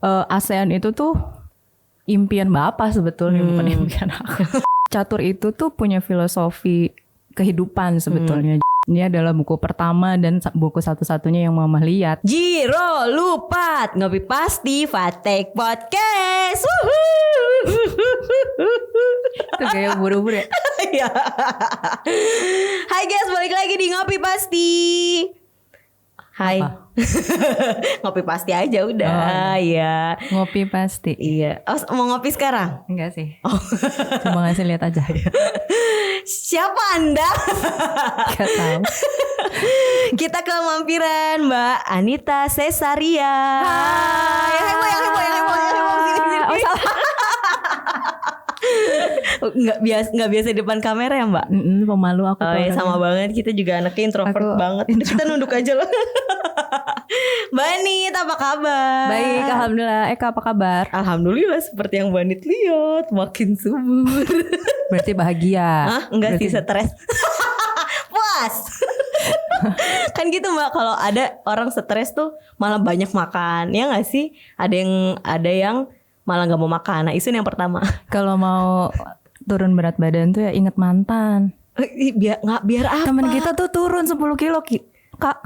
ASEAN itu tuh impian Bapak sebetulnya, bukan impian aku. Catur itu tuh punya filosofi kehidupan sebetulnya. Ini adalah buku pertama dan buku satu-satunya yang Mama lihat. Jiro Lupat, ngopi pasti Fatek Podcast. Itu kayak buru-buru ya. Hai guys, balik lagi di Ngopi Pasti. Hai. Ngopi pasti aja udah. Ya. Ngopi pasti. Iya. Oh, mau ngopi sekarang? Enggak sih. Cuma ngasih lihat aja. Siapa Anda? Gak tahu. Kita ke mampiran Mbak Anita Cesaria. Hai. Yang heboh. Sini. Oh, salah. Nggak biasa di depan kamera ya Mbak? Pemalu aku. Oh ya, sama banget, kita juga anaknya introvert banget. Kita nunduk aja loh. Mbak Anit, apa kabar? Baik, alhamdulillah. Eka, apa kabar? Alhamdulillah, seperti yang Mbak Anit lihat, makin subur. Berarti bahagia. Hah? Enggak sih, stres. Puas. Kan gitu Mbak, kalau ada orang stres tuh malah banyak makan, ya nggak sih? Ada yang malah nggak mau makan. Nah, itu yang pertama. Kalau mau turun berat badan tuh ya inget mantan. Biar apa? Temen kita tuh turun 10 kilo Kak.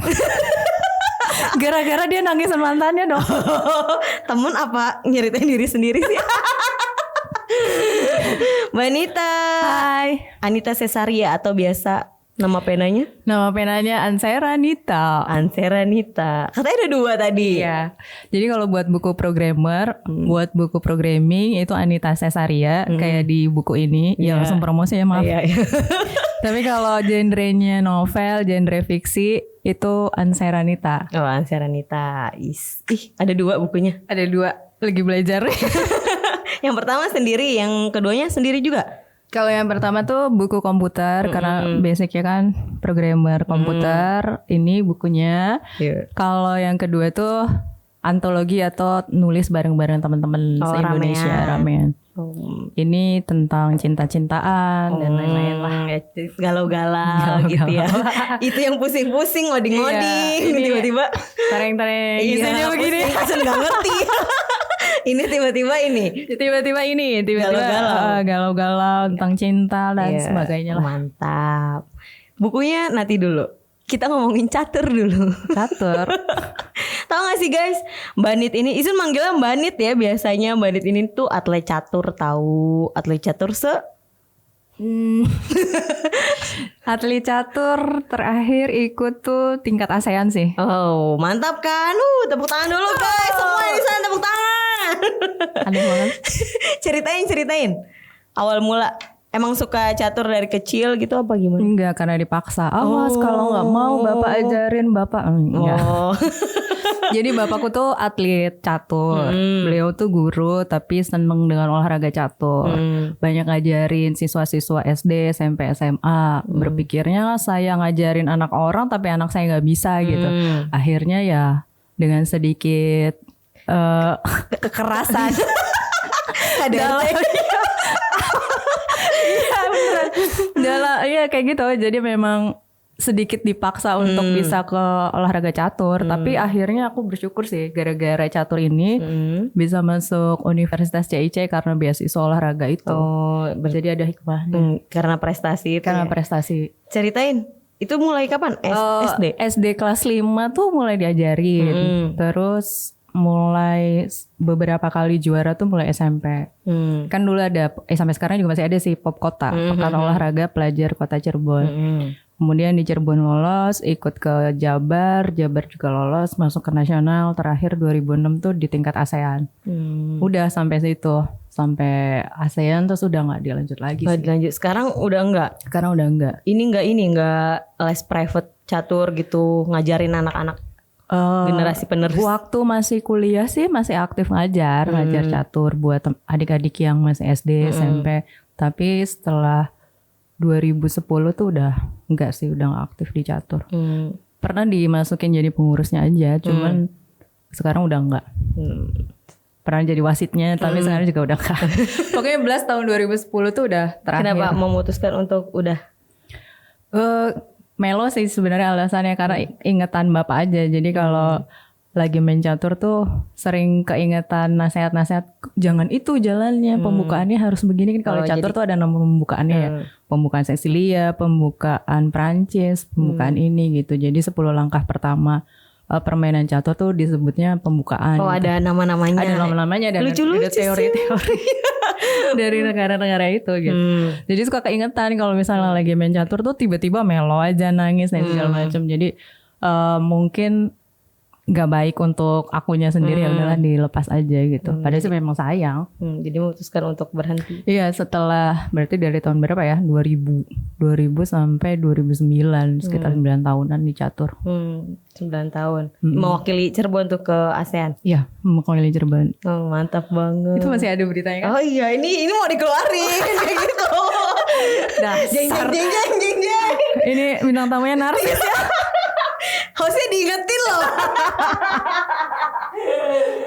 Gara-gara dia nangisin mantannya dong. Temen apa nyeritain diri sendiri sih? Mbak Anita. Hai. Anita Cesaria atau biasa nama penanya? Nama penanya Ansera Nita. Ansera Nita. Katanya ada 2 tadi. Iya. Jadi kalau buat buku programmer, buat buku programming itu Anita Cesaria kayak di buku ini. Ya langsung promosi ya, maaf. Iya. Tapi kalau genrenya novel, genre fiksi itu Ansera Nita. Oh, Ansera Nita. Ih, ada 2 bukunya. Ada 2 lagi belajar. Yang pertama sendiri, yang keduanya sendiri juga. Kalau yang pertama tuh buku komputer karena basicnya kan programmer komputer, ini bukunya. Yeah. Kalau yang kedua tuh antologi atau nulis bareng-bareng teman-teman se-Indonesia, ramean. Ini tentang cinta-cintaan dan lain-lain lah. Galau-galau gitu ya. Itu yang pusing-pusing, ngoding-ngoding, tiba-tiba tareng-tareng. Isinya begini, Hasan gak ngerti. Ini tiba-tiba galau-galau tentang cinta dan sebagainya lah. Mantap. Bukunya nanti dulu. Kita ngomongin catur dulu. Catur. Tahu gak sih guys, Mbak Nit ini, Isun manggilnya Mbak Nit ya biasanya. Mbak Nit ini tuh atlet catur, tahu atlet catur Atlet catur terakhir ikut tuh tingkat ASEAN sih. Oh mantap kan, tepuk tangan dulu guys, semua di sana tepuk tangan. Aneh banget. Ceritain. Awal mula emang suka catur dari kecil gitu apa gimana? Enggak, karena dipaksa. Awas kalau nggak mau bapak ajarin bapak. Enggak. Jadi bapakku tuh atlet catur. Beliau tuh guru tapi seneng dengan olahraga catur. Banyak ngajarin siswa-siswa SD, SMP, SMA. Berpikirnya saya ngajarin anak orang tapi anak saya nggak bisa gitu. Akhirnya ya dengan sedikit kekerasan. Iya kayak gitu. Jadi memang sedikit dipaksa untuk bisa ke olahraga catur. Tapi akhirnya aku bersyukur sih gara-gara catur ini bisa masuk Universitas CIC karena beasiswa olahraga itu. Jadi ada hikmahnya. Karena prestasi itu. Karena prestasi. Ceritain, itu mulai kapan? SD? SD kelas 5 tuh mulai diajarin. Terus mulai beberapa kali juara tuh mulai SMP. Kan dulu ada sampai sekarang juga masih ada sih Pop Kota, Pekan Olahraga Pelajar Kota Cirebon. Kemudian di Cirebon lolos, ikut ke Jabar juga lolos, masuk ke nasional. Terakhir 2006 tuh di tingkat ASEAN. Udah sampai situ, sampai ASEAN terus udah nggak dilanjut lagi sih. Dilanjut. Sekarang udah enggak? Sekarang udah enggak. Ini enggak les private catur gitu, ngajarin anak-anak generasi penerus. Waktu masih kuliah sih masih aktif ngajar catur buat adik-adik yang masih SD, SMP. Tapi setelah 2010 tuh udah enggak sih, udah gak aktif di catur. Pernah dimasukin jadi pengurusnya aja, cuman sekarang udah enggak. Pernah jadi wasitnya, tapi sekarang juga udah enggak. Pokoknya Blast tahun 2010 tuh udah terakhir. Kenapa memutuskan untuk udah? Melo sih sebenarnya alasannya karena ingetan bapak aja. Jadi kalau lagi main catur tuh sering keingetan nasihat-nasihat, jangan itu jalannya, pembukaannya harus begini kan. Kalau catur tuh ada nama pembukaannya ya, pembukaan Cecilia, pembukaan Prancis, pembukaan ini gitu. Jadi 10 langkah pertama permainan catur tuh disebutnya pembukaan. Oh, gitu. Ada nama-namanya. Ada nama-namanya dan ada teori-teori dari negara-negara itu gitu. Jadi suka keingetan kalau misalnya lagi main catur tuh tiba-tiba melo aja, nangis dan segala macam. Jadi mungkin nggak baik untuk akunya sendiri, ya udahlah dilepas aja gitu. Padahal sih memang sayang. Jadi memutuskan untuk berhenti. Iya, setelah berarti dari tahun berapa ya? 2000 sampai 2009, sekitar 9 tahunan di catur. 9 tahun. Mewakili Cirebon tuh ke ASEAN. Iya, mewakili Cirebon. Oh, mantap banget. Itu masih ada beritanya kan? Oh iya, ini mau dikeluarin kayak gitu. Jeng. Ini bintang tamunya narsis ya. Hostnya diingetin loh.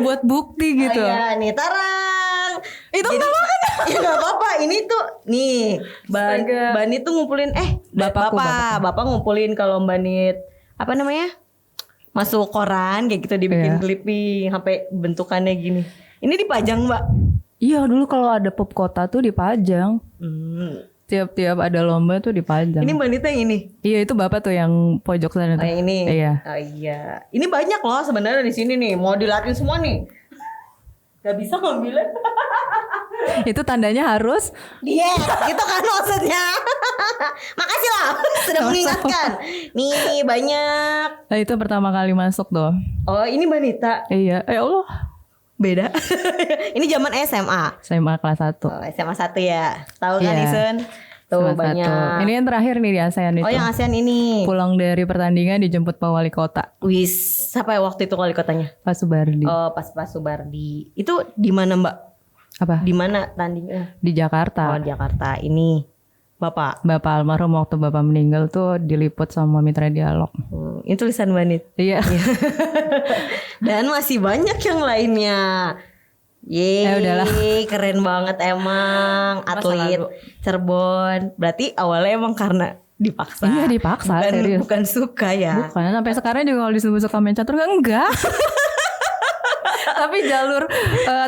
Buat bukti gitu. Oh iya, nih tarang. Itu kenapa kan? Ya gak apa-apa. Ini tuh nih Mbak Nit tuh ngumpulin Bapak ngumpulin kalau Mbak Nit apa namanya? Masuk koran kayak gitu, dibikin clipping sampai bentukannya gini. Ini dipajang, Mbak. Iya, dulu kalau ada pop kota tuh dipajang. Tiap-tiap ada lomba tuh dipajang. Ini Mbak Nita yang ini? Iya, itu Bapak tuh yang pojok sana tuh. Yang ini? Iya. Oh iya. Ini banyak loh sebenarnya di sini nih. Mau dilatih semua nih. Gak bisa ngambilnya. Itu tandanya harus Yes, itu kan maksudnya. Makasih lah sudah mengingatkan. Nih banyak. Nah, itu pertama kali masuk tuh. Oh, ini Mbak Nita. Iya, ya Allah. Beda. Ini zaman SMA. SMA kelas 1. Oh, SMA 1 ya. Tahu kan Isun? Tuh SMA banyak. 1. Ini yang terakhir nih di ASEAN itu. Oh, yang ASEAN ini. Pulang dari pertandingan dijemput Pak Wali Kota. Wis, siapa ya waktu itu wali kotanya? Pak Subardi. Oh, Pak Subardi. Itu di mana, Mbak? Apa? Di mana tandingnya? Di Jakarta. Oh, di Jakarta. Ini Bapak almarhum waktu Bapak meninggal tuh diliput sama Mitra Dialog. Ini tulisan Mbak Nit. Iya. Dan masih banyak yang lainnya. Yeay, udahlah. Keren banget emang. Atlet Cirebon. Berarti awalnya emang karena dipaksa. Iya, dipaksa, serius. Bukan suka ya. Bukan, sampai sekarang juga kalau disebut suka main catur enggak.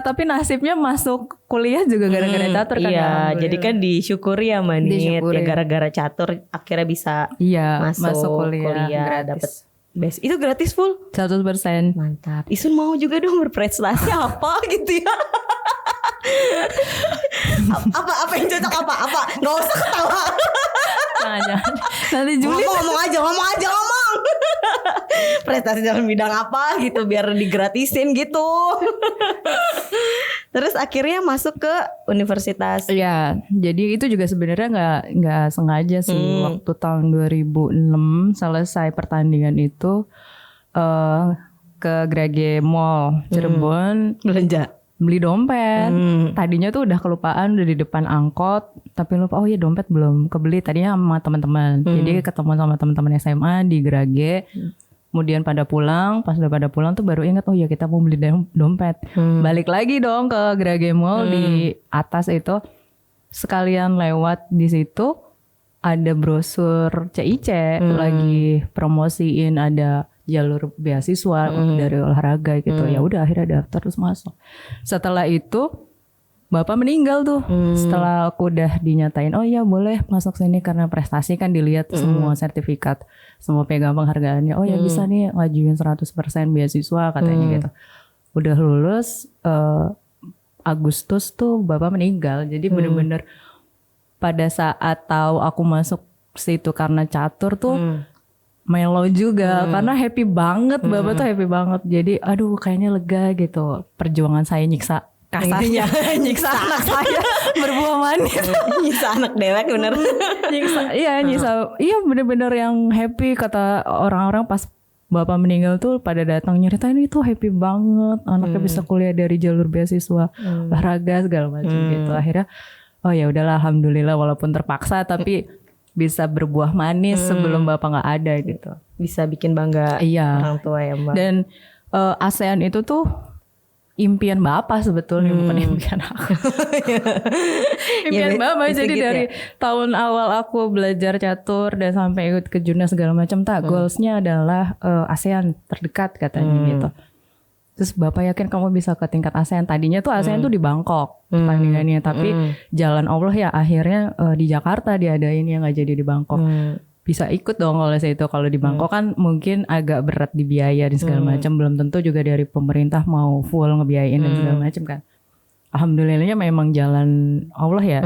Tapi nasibnya masuk kuliah juga gara-gara catur kan. Iya, jadi kan disyukuri ya Mbak Nit. Ya gara-gara catur akhirnya bisa masuk kuliah dapat best. Itu gratis full 100%. Mantap. Isun mau juga dong berprestasi apa gitu ya. apa yang cocok apa nggak usah ketawa. Jangan. Nanti Juli ngomong aja prestasi dalam bidang apa gitu biar digratisin gitu. Terus akhirnya masuk ke universitas. Iya, jadi itu juga sebenarnya nggak sengaja sih. Waktu tahun 2006 selesai pertandingan itu ke Grage Mall Cirebon belanja. Beli dompet. Tadinya tuh udah kelupaan, udah di depan angkot, tapi lupa, oh iya dompet belum kebeli. Tadinya sama teman-teman. Jadi ketemu sama teman-teman SMA di Grage. Kemudian pas udah pada pulang tuh baru ingat, oh ya kita mau beli dompet. Balik lagi dong ke Grage Mall di atas itu. Sekalian lewat di situ ada brosur CIC lagi promosiin ada jalur beasiswa dari olahraga gitu. Ya udah akhirnya daftar terus masuk. Setelah itu Bapak meninggal tuh. Setelah aku udah dinyatain, oh iya boleh masuk sini karena prestasi kan dilihat semua sertifikat, semua pegang penghargaannya. Oh ya bisa nih ngajuin 100% beasiswa katanya gitu. Udah lulus Agustus tuh Bapak meninggal. Jadi bener-bener pada saat tahu aku masuk situ karena catur tuh melo juga karena happy banget. Bapak tuh happy banget. Jadi aduh kayaknya lega gitu. Perjuangan saya nyiksa kasarnya nyiksa anak saya berbuah manis. Nyiksa anak dewek bener. Iya bener-bener yang happy. Kata orang-orang pas Bapak meninggal tuh pada datang nyeritain itu happy banget. Anaknya bisa kuliah dari jalur beasiswa olahraga segala macam gitu. Akhirnya oh ya udahlah alhamdulillah walaupun terpaksa tapi bisa berbuah manis sebelum Bapak nggak ada gitu. Bisa bikin bangga orang tua ya Mbak. Dan ASEAN itu tuh impian Bapak sebetulnya bukan impian aku. Impian Bapak. Jadi dari tahun awal aku belajar catur dan sampai ikut ke jurnas segala macam goalsnya adalah ASEAN terdekat katanya gitu. Terus Bapak yakin kamu bisa ke tingkat ASEAN. Tadinya tuh ASEAN tuh di Bangkok pertandingannya. Tapi jalan Allah ya akhirnya di Jakarta diadain, ya nggak jadi di Bangkok. Bisa ikut dong kalau saya itu. Kalau di Bangkok kan mungkin agak berat di biaya dan segala macam. Belum tentu juga dari pemerintah mau full ngebiayain dan segala macam kan. Alhamdulillahnya memang jalan Allah ya.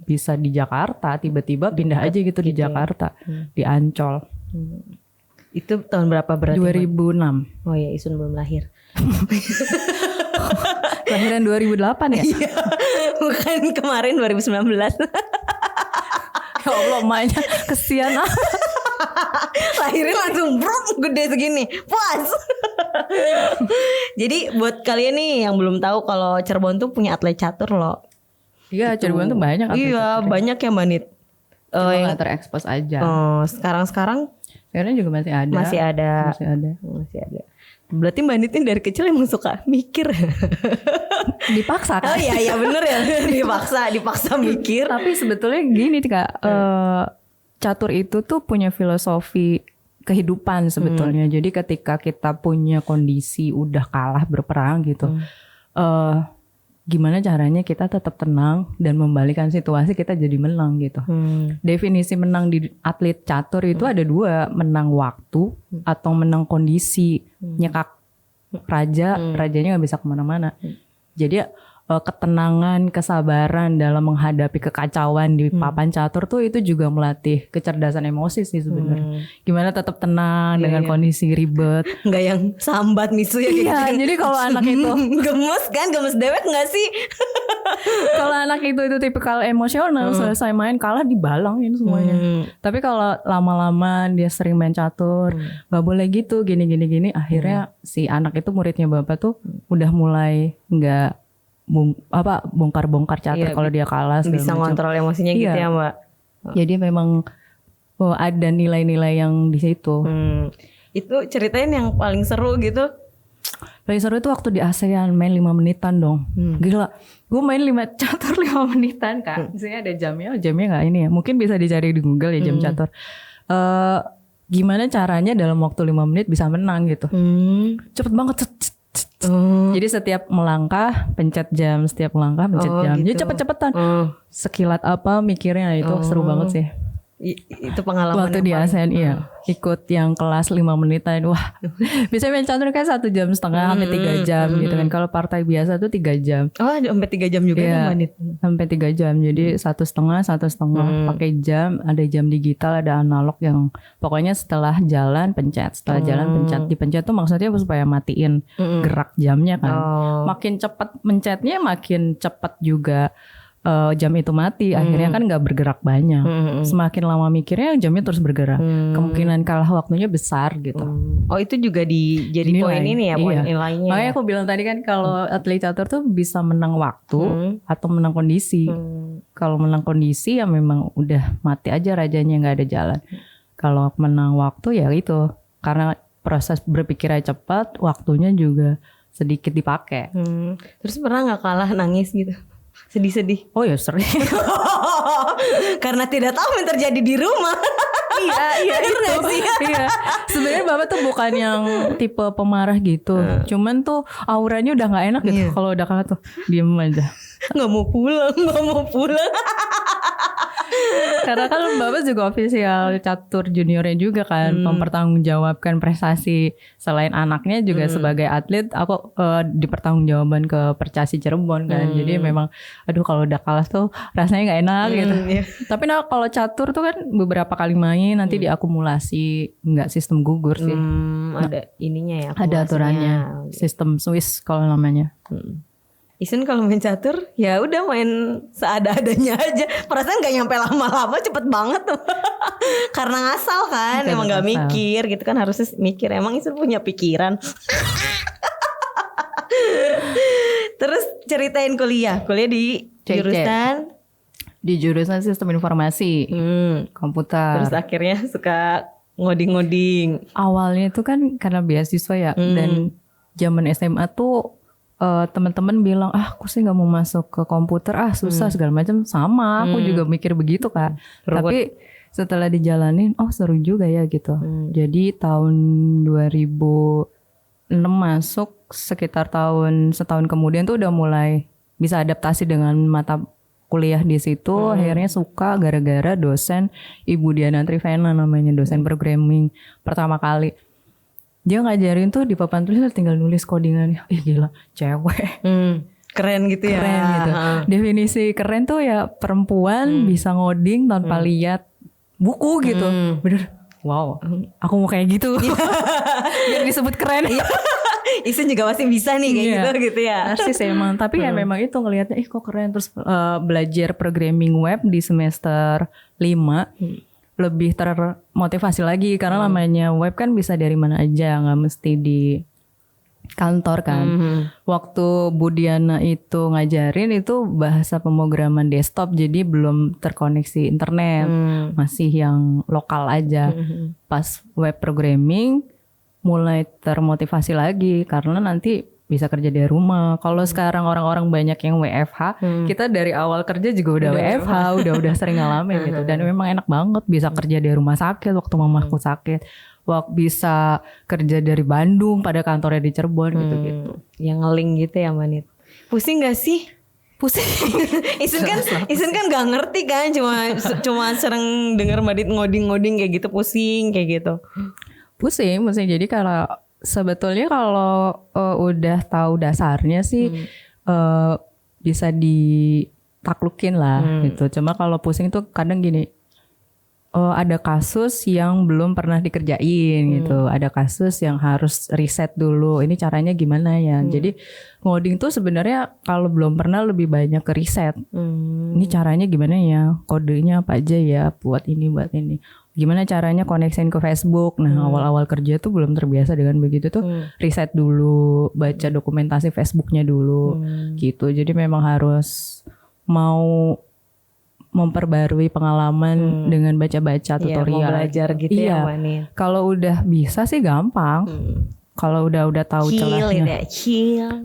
Bisa di Jakarta, tiba-tiba pindah aja gitu di Jakarta. Di Ancol. Itu tahun berapa berarti? 2006. Oh ya, Isun belum lahir. Lahiran 2008 ya? Iya. Bukan kemarin 2019. Ya Allah, emaknya kesian. Lahirnya langsung brok gede segini. Puas. Jadi buat kalian nih yang belum tahu kalau Cirebon tuh punya atlet catur loh. Iya, Cirebon tuh banyak atlet Iya, catur. banyak ya Mbak Nit. Cuma gak terekspos aja. Sekarang Sekarang juga masih ada. Masih ada. Berarti Mbak Nit ini dari kecil emang suka mikir. Dipaksa kan? Oh iya bener ya. Dipaksa mikir. Tapi sebetulnya gini Kak, catur itu tuh punya filosofi kehidupan sebetulnya. Jadi ketika kita punya kondisi udah kalah berperang gitu, gimana caranya kita tetap tenang dan membalikan situasi kita jadi menang gitu. Definisi menang di atlet catur itu ada dua, menang waktu atau menang kondisi. Nyekak rajanya nggak bisa kemana-mana. Jadi ketenangan, kesabaran dalam menghadapi kekacauan di papan catur tuh itu juga melatih kecerdasan emosi sih sebenarnya. Gimana tetap tenang dengan kondisi ribet. Nggak yang sambat misu ya. Iya, jadi kalau anak itu gemes dewek nggak sih? Kalau anak itu tipikal emosional, selesai main kalah dibalangin semuanya. Tapi kalau lama-lama dia sering main catur, nggak boleh gitu, gini. Akhirnya si anak itu muridnya Bapak tuh udah mulai nggak bongkar-bongkar catur kalau dia kalah. Bisa ngontrol emosinya gitu ya Mbak. Jadi memang ada nilai-nilai yang di situ. Itu ceritain yang paling seru gitu. Paling seru itu waktu di ASEAN main 5 menitan dong. Gila. Gue main 5 catur 5 menitan Kak. Misalnya ada jamnya gak ini ya. Mungkin bisa dicari di Google ya jam catur. Gimana caranya dalam waktu 5 menit bisa menang gitu. Cepet banget. Jadi setiap melangkah pencet jam, setiap melangkah pencet jam. Gitu. Jadi cepet-cepetan. Sekilat apa mikirnya itu seru banget sih. Itu pengalaman waktu di ASEAN ikut yang kelas 5 menitan. Wah, bisa main catur kan 1,5 jam sampai 3 jam gitu kan. Kalau partai biasa tuh 3 jam. Oh, sampai 3 jam juga ya, Manit. Sampai 3 jam. Jadi 1,5 pakai jam, ada jam digital, ada analog yang pokoknya setelah jalan pencet, setelah jalan pencet. Dipencet tuh maksudnya supaya matiin gerak jamnya kan. Makin cepat mencetnya makin cepat juga jam itu mati, akhirnya kan nggak bergerak banyak. Semakin lama mikirnya jamnya terus bergerak. Kemungkinan kalah waktunya besar gitu. Oh, itu juga jadi poin ini ya, poin nilainya. Makanya aku bilang tadi kan kalau atlet catur tuh bisa menang waktu atau menang kondisi. Kalau menang kondisi ya memang udah mati aja rajanya, nggak ada jalan. Kalau menang waktu ya itu karena proses berpikirnya cepat, waktunya juga sedikit dipakai. Terus pernah nggak kalah nangis gitu? Sedih-sedih. Oh ya sering. Karena tidak tahu yang terjadi di rumah. Iya itu. Iya. Sebenarnya Bapak tuh bukan yang tipe pemarah gitu. Cuman tuh auranya udah nggak enak gitu. Kalau udah kalah tuh diem aja. Nggak mau pulang. Karena kan Bapak juga official catur juniornya juga kan, mempertanggungjawabkan prestasi selain anaknya juga sebagai atlet. Aku dipertanggungjawabkan ke Percasi Cirebon kan. Jadi memang aduh kalau udah kalah tuh rasanya nggak enak gitu. Tapi kalau catur tuh kan beberapa kali main nanti diakumulasi, nggak sistem gugur sih. Ada ininya ya. Ada aturannya. Sistem Swiss kalau namanya. Isun kalau main catur ya udah main seada-adanya aja. Perasaan nggak nyampe lama-lama, cepet banget tuh. Karena ngasal kan, emang nggak mikir gitu kan, harusnya mikir. Emang Isun punya pikiran. Terus ceritain kuliah di jurusan? Di jurusan Sistem Informasi, komputer. Terus akhirnya suka ngoding-ngoding. Awalnya itu kan karena beasiswa ya, dan zaman SMA tuh teman-teman bilang aku sih nggak mau masuk ke komputer, susah segala macam. Sama aku juga mikir begitu Kak. Tapi setelah dijalanin seru juga ya gitu. Jadi tahun 2016 masuk sekitar setahun kemudian tuh udah mulai bisa adaptasi dengan mata kuliah di situ. Akhirnya suka gara-gara dosen Ibu Diana Trivena namanya, dosen programming pertama kali. Dia ngajarin tuh di papan tulis tinggal nulis codingannya. Gila, cewek. Keren gitu ya. Keren gitu. Definisi keren tuh ya perempuan bisa ngoding tanpa lihat buku gitu. Bener. Wow, aku mau kayak gitu. Biar disebut keren. Isun juga pasti bisa nih kayak gitu ya. Narsis emang. Tapi ya memang itu ngelihatnya kok keren. Terus belajar programming web di semester 5 lebih termotivasi lagi. Karena namanya web kan bisa dari mana aja, gak mesti di kantor kan. Waktu Bu Diana itu ngajarin itu bahasa pemrograman desktop, jadi belum terkoneksi internet, masih yang lokal aja. Pas web programming mulai termotivasi lagi karena nanti bisa kerja dari rumah. Kalau sekarang orang-orang banyak yang WFH, kita dari awal kerja juga udah WFH, udah sering ngalamin gitu. Dan memang enak banget bisa kerja dari rumah sakit waktu mamaku sakit. Waktu bisa kerja dari Bandung pada kantornya di Cirebon gitu-gitu. Yang ngeling gitu ya Manit. Pusing gak sih? Pusing. Isun kan gak ngerti kan, cuma sering denger Manit ngoding kayak gitu, pusing kayak gitu. Pusing. Jadi sebetulnya kalau udah tahu dasarnya sih bisa ditaklukin lah gitu. Cuma kalau pusing tuh kadang gini. Ada kasus yang belum pernah dikerjain gitu. Ada kasus yang harus riset dulu. Ini caranya gimana ya? Jadi ngoding tuh sebenarnya kalau belum pernah lebih banyak ke riset. Ini caranya gimana ya? Kodenya apa aja ya? Buat ini. Gimana caranya koneksin ke Facebook? Nah awal-awal kerja tuh belum terbiasa dengan begitu tuh. Riset dulu, baca dokumentasi Facebooknya dulu gitu. Jadi memang harus mau memperbarui pengalaman dengan baca-baca tutorial. Mau belajar gitu ya Manit. Kalau udah bisa sih gampang. Kalau udah tahu celahnya.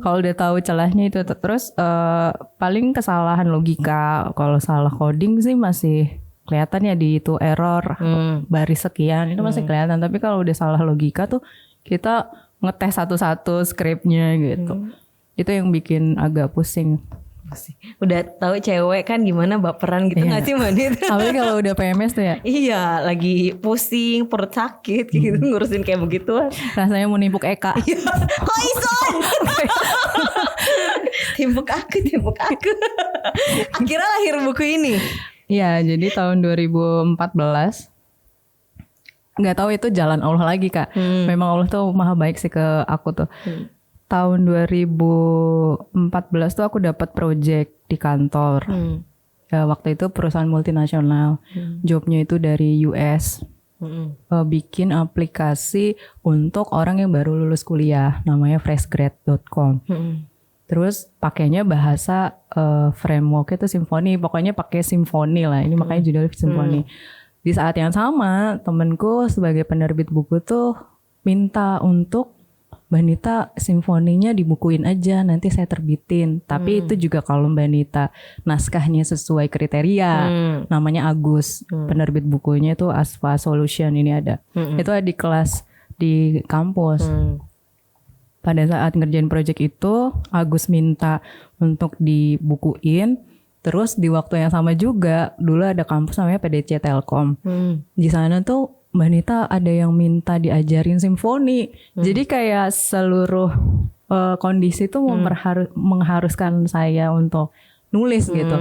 Kalau udah tahu celahnya itu terus paling kesalahan logika. Kalau salah coding sih masih kelihatan ya di itu error baris sekian itu masih kelihatan. Tapi kalau udah salah logika tuh kita ngetes satu-satu scriptnya gitu. Itu yang bikin agak pusing. Udah tahu cewek kan gimana baperan gitu nggak sih Manit? Apalagi kalau udah PMS tuh ya. Iya, lagi pusing, perut sakit gitu ngurusin kayak begituan. Rasanya mau nimpuk Eka. Kok Ison? Timpuk aku. Akhirnya lahir buku ini. Iya, jadi tahun 2014. Nggak tahu itu jalan Allah lagi Kak. Memang Allah tuh maha baik sih ke aku tuh. Tahun 2014 tuh aku dapat project di kantor. Ya, waktu itu perusahaan multinasional. Jobnya itu dari US. Bikin aplikasi untuk orang yang baru lulus kuliah. Namanya freshgrad.com. Terus pakainya bahasa framework itu Symfony. Pokoknya pakai Symfony lah. Ini makanya judulnya Symfony. Di saat yang sama temenku sebagai penerbit buku tuh minta untuk Mbak Nita simfoninya dibukuin aja nanti saya terbitin. Tapi itu juga kalau Mbak Nita naskahnya sesuai kriteria. Namanya Agus. Penerbit bukunya itu Asfa Solution ini ada. Itu ada di kelas di kampus. Pada saat ngerjain project itu Agus minta untuk dibukuin. Terus di waktu yang sama juga dulu ada kampus namanya PDC Telkom. Di sana tuh Mbak Nita ada yang minta diajarin simfoni. Jadi kayak seluruh kondisi tuh mengharuskan saya untuk nulis gitu.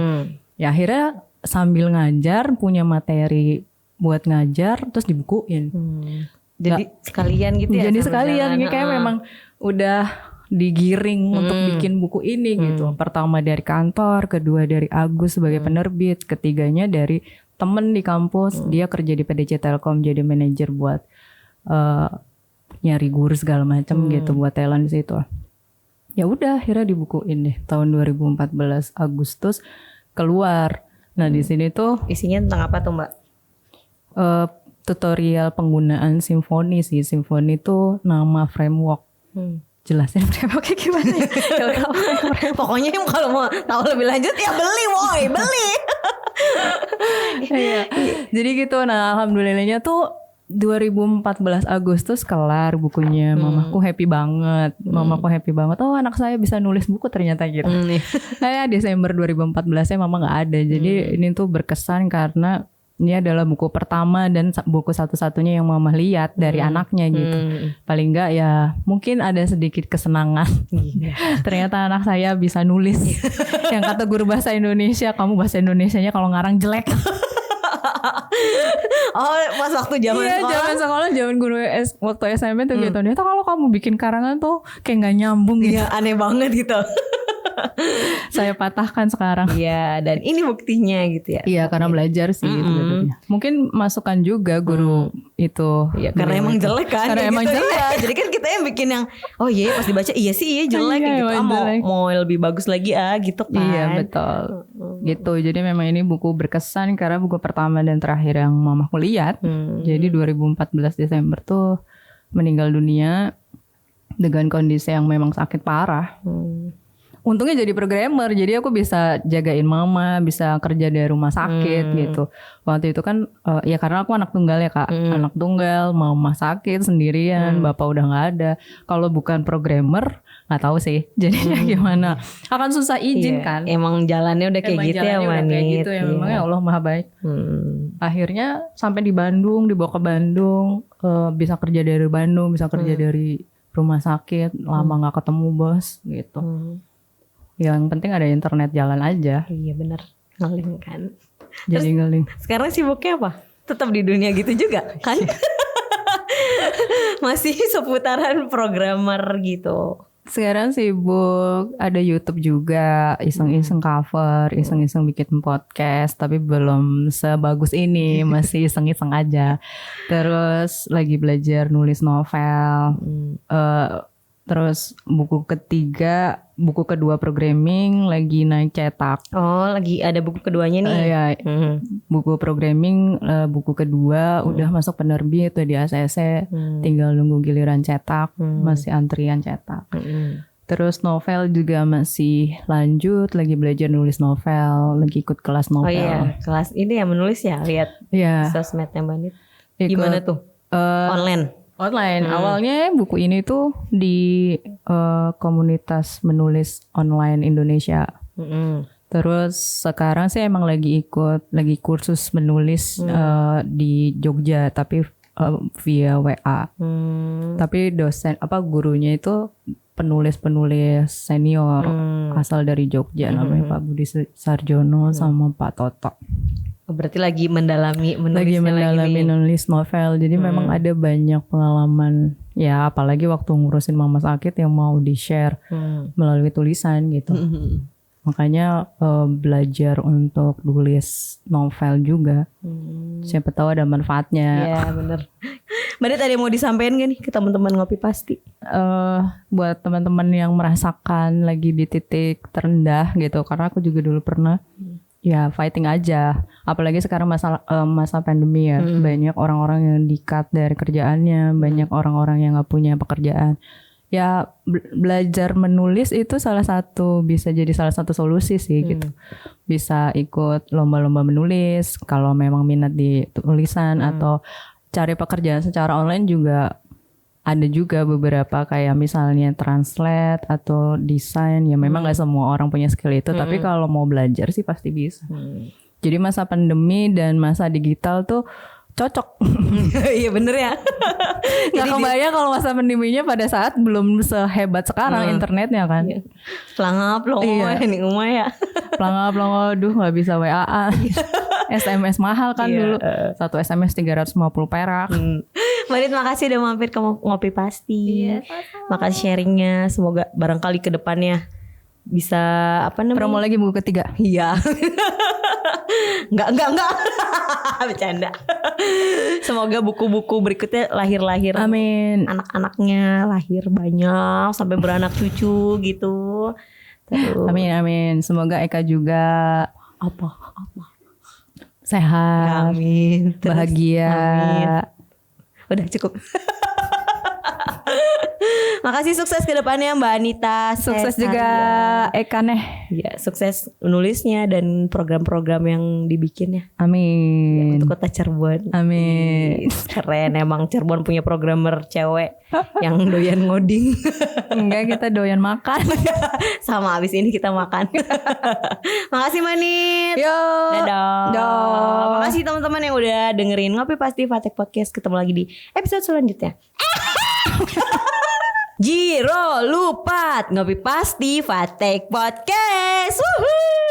Ya akhirnya sambil ngajar punya materi buat ngajar terus dibukuin. Jadi sekalian gitu ya. Jadi sekalian ini kayak memang udah digiring untuk bikin buku ini gitu. Pertama dari kantor, kedua dari Agus sebagai penerbit, ketiganya dari temen di kampus. Dia kerja di PDC Telkom jadi manajer buat nyari guru segala macam gitu buat talent di situ. Ya udah akhirnya dibukuin deh tahun 2014 Agustus keluar. Nah di sini tuh isinya tentang apa tuh Mbak? Tutorial penggunaan Symfony sih. Symfony tuh nama framework. Jelasin frameworknya gimana ya? Pokoknya kalau mau tahu lebih lanjut ya beli Jadi gitu. Nah alhamdulillahnya tuh 2014 Agustus kelar bukunya. Mamaku happy banget. Mamaku happy banget. Oh, anak saya bisa nulis buku ternyata gitu. Kayak Desember 2014 mama nggak ada. Jadi ini tuh berkesan karena ini adalah buku pertama dan buku satu-satunya yang mama lihat dari anaknya gitu. Paling nggak ya mungkin ada sedikit kesenangan. Ternyata anak saya bisa nulis. Yang kata guru bahasa Indonesia, kamu bahasa Indonesianya kalau ngarang jelek. Oh, pas waktu zaman sekolah. Iya, zaman guru waktu SMP tuh gitu. Ternyata kalau kamu bikin karangan tuh kayak nggak nyambung gitu. Iya, aneh banget gitu. Saya patahkan sekarang. Iya, dan ini buktinya gitu ya. Iya, karena belajar sih itu sebetulnya. Mungkin masukan juga guru itu. Iya, karena emang jelek kan. Karena emang gitu, jelek. Ya. Jadi kan kita yang bikin yang oh iya pas dibaca iya sih iya jelek Iya, gitu. jelek. Mau lebih bagus lagi gitu kan. Iya, betul. Gitu. Jadi memang ini buku berkesan karena buku pertama dan terakhir yang mamaku lihat. Jadi 2014 Desember tuh meninggal dunia dengan kondisi yang memang sakit parah. Untungnya jadi programmer, jadi aku bisa jagain mama, bisa kerja dari rumah sakit gitu. Waktu itu kan ya karena aku anak tunggal ya kak, anak tunggal, mama sakit sendirian, bapak udah nggak ada. Kalau bukan programmer nggak tahu sih, jadinya gimana. Akan susah izin kan. Emang jalannya udah kayak gitu ya, udah kayak gitu ya, memang ya Allah maha baik. Akhirnya sampai di Bandung, dibawa ke Bandung, bisa kerja dari Bandung, bisa kerja dari rumah sakit, lama nggak ketemu bos gitu. Yang penting ada internet jalan aja. Iya benar, ngeling kan. Jadi ngeling. Sekarang sibuknya apa? Tetap di dunia gitu juga kan? Masih seputaran programmer gitu. Sekarang sibuk ada YouTube juga, iseng-iseng cover, iseng-iseng bikin podcast, tapi belum sebagus ini, masih iseng-iseng aja. Terus lagi belajar nulis novel. Terus buku kedua programming lagi naik cetak. Oh, lagi ada buku keduanya nih. Ya, buku programming buku kedua udah masuk penerbit tuh di ACC, tinggal nunggu giliran cetak, masih antrian cetak. Terus novel juga masih lanjut, lagi belajar nulis novel, lagi ikut kelas novel. Oh iya, kelas ini ya menulis ya, lihat sosmednya Mbak Nit. Gimana tuh? Online. Awalnya buku ini tuh di komunitas menulis online Indonesia. Terus sekarang sih emang lagi kursus menulis di Jogja, tapi via WA. Tapi gurunya itu penulis senior asal dari Jogja, namanya Pak Budi Sarjono sama Pak Toto. Berarti lagi mendalami nulis novel. Jadi memang ada banyak pengalaman ya, apalagi waktu ngurusin mama sakit yang mau di-share melalui tulisan gitu. Makanya belajar untuk nulis novel juga. Siapa tahu ada manfaatnya. Iya benar. Mbak Nit ada yang mau disampaikan gak nih ke teman-teman Ngopi Pasti? Buat teman-teman yang merasakan lagi di titik terendah gitu, karena aku juga dulu pernah. Ya fighting aja, apalagi sekarang masa pandemi ya, banyak orang-orang yang di-cut dari kerjaannya, banyak orang-orang yang nggak punya pekerjaan. Ya belajar menulis itu bisa jadi salah satu solusi sih gitu. Bisa ikut lomba-lomba menulis kalau memang minat di tulisan, atau cari pekerjaan secara online juga. Ada juga beberapa kayak misalnya translate atau desain, ya memang gak semua orang punya skill itu, tapi kalau mau belajar sih pasti bisa. Jadi masa pandemi dan masa digital tuh cocok. Iya bener ya. Gak kebayang kalau masa pandeminya pada saat belum sehebat sekarang internetnya kan. Pelangap loh ini umah ya. Pelangap loh, aduh gak bisa WA. SMS mahal kan dulu. Satu SMS 350 perak. Mbak Nit makasih udah mampir ke Ngopi Pasti. Makasih sharingnya. Semoga barangkali ke depannya bisa promo lagi buku ketiga. Iya. Enggak. Bercanda. Semoga buku-buku berikutnya lahir-lahir. Amin. Anak-anaknya lahir banyak sampai beranak cucu gitu. Terus. Amin. Semoga Eka juga apa? Sehat. Amin. Bahagia. Amin. Udah cukup. Makasih, sukses ke depannya Mbak Anita. Sukses juga Eka nih. Ya, sukses nulisnya dan program-program yang dibikinnya. Amin. Untuk Kota Cirebon. Amin. Keren emang Cirebon punya programmer cewek yang doyan ngoding. Enggak, kita doyan makan. Sama abis ini kita makan. Makasih Manit. Yo. Dadah. Makasih teman-teman yang udah dengerin Ngopi Pasti Fatek Podcast. Ketemu lagi di episode selanjutnya. Jiro Lupat Ngopi Pasti Fatek Podcast. Woohoo.